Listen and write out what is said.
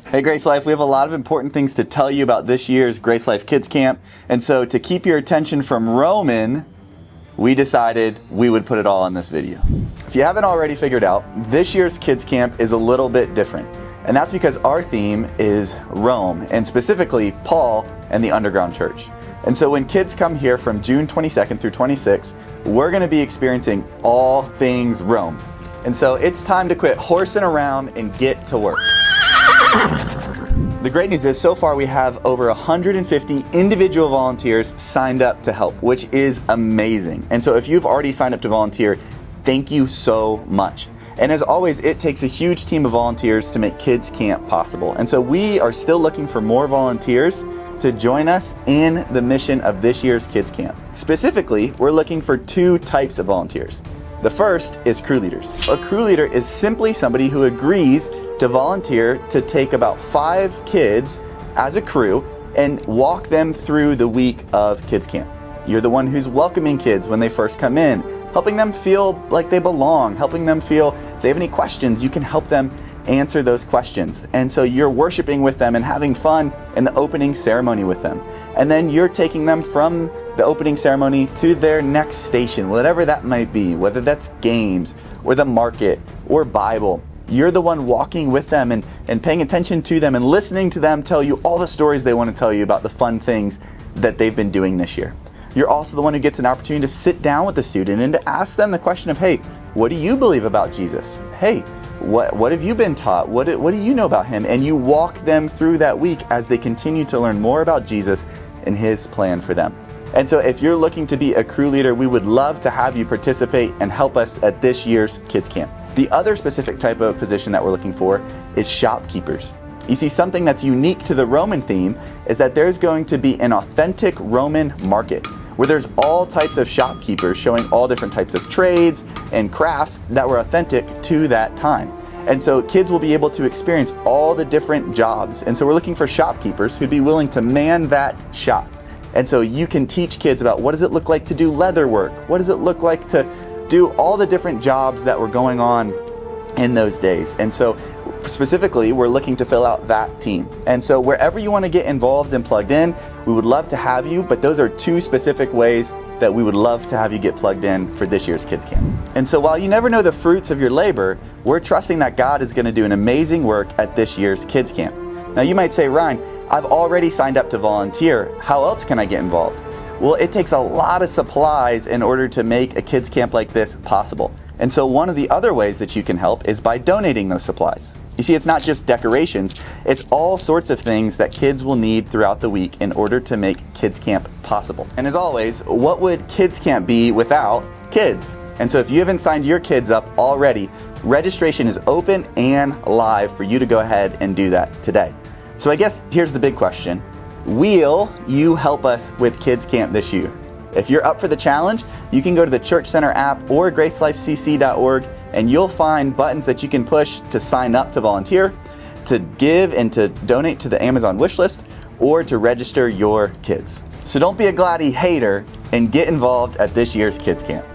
Hey Grace Life, we have a lot of important things to tell you about this year's Grace Life Kids Camp. And so to keep your attention from Roman, we decided we would put it all in this video. If you haven't already figured out, this year's Kids Camp is a little bit different. And that's because our theme is Rome, and specifically Paul and the underground church. And so when kids come here from June 22nd through 26th, we're going to be experiencing all things Rome. And so it's time to quit horsing around and get to work. The great news is, so far we have over 150 individual volunteers signed up to help, which is amazing. And so if you've already signed up to volunteer, thank you so much. And as always, it takes a huge team of volunteers to make Kids Camp possible. And so we are still looking for more volunteers to join us in the mission of this year's Kids Camp. Specifically, we're looking for two types of volunteers. The first is crew leaders. A crew leader is simply somebody who agrees to volunteer to take about 5 kids as a crew and walk them through the week of Kids Camp. You're the one who's welcoming kids when they first come in, helping them feel like they belong, helping them feel if they have any questions, you can help them answer those questions. And so you're worshiping with them and having fun in the opening ceremony with them. And then you're taking them from the opening ceremony to their next station, whatever that might be, whether that's games or the market or Bible. You're the one walking with them and paying attention to them and listening to them tell you all the stories they want to tell you about the fun things that they've been doing this year. You're also the one who gets an opportunity to sit down with the student and to ask them the question of, hey, what do you believe about Jesus? Hey, what have you been taught? What do you know about him? And you walk them through that week as they continue to learn more about Jesus and his plan for them. And so if you're looking to be a crew leader, we would love to have you participate and help us at this year's Kids Camp. The other specific type of position that we're looking for is shopkeepers. You see, something that's unique to the Roman theme is that there's going to be an authentic Roman market where there's all types of shopkeepers showing all different types of trades and crafts that were authentic to that time. And so kids will be able to experience all the different jobs. And so we're looking for shopkeepers who'd be willing to man that shop. And so you can teach kids about what does it look like to do leather work? What does it look like to do all the different jobs that were going on in those days? And so specifically, we're looking to fill out that team. And so wherever you want to get involved and plugged in, we would love to have you, but those are 2 specific ways that we would love to have you get plugged in for this year's Kids Camp. And so while you never know the fruits of your labor, we're trusting that God is going to do an amazing work at this year's Kids Camp. Now you might say, Ryan, I've already signed up to volunteer. How else can I get involved? Well, it takes a lot of supplies in order to make a kids camp like this possible. And so one of the other ways that you can help is by donating those supplies. You see, it's not just decorations, it's all sorts of things that kids will need throughout the week in order to make Kids Camp possible. And as always, what would Kids Camp be without kids? And so if you haven't signed your kids up already, registration is open and live for you to go ahead and do that today. So I guess here's the big question. Will you help us with Kids Camp this year? If you're up for the challenge, you can go to the Church Center app or gracelifecc.org and you'll find buttons that you can push to sign up to volunteer, to give and to donate to the Amazon wish list, or to register your kids. So don't be a Glady hater and get involved at this year's Kids Camp.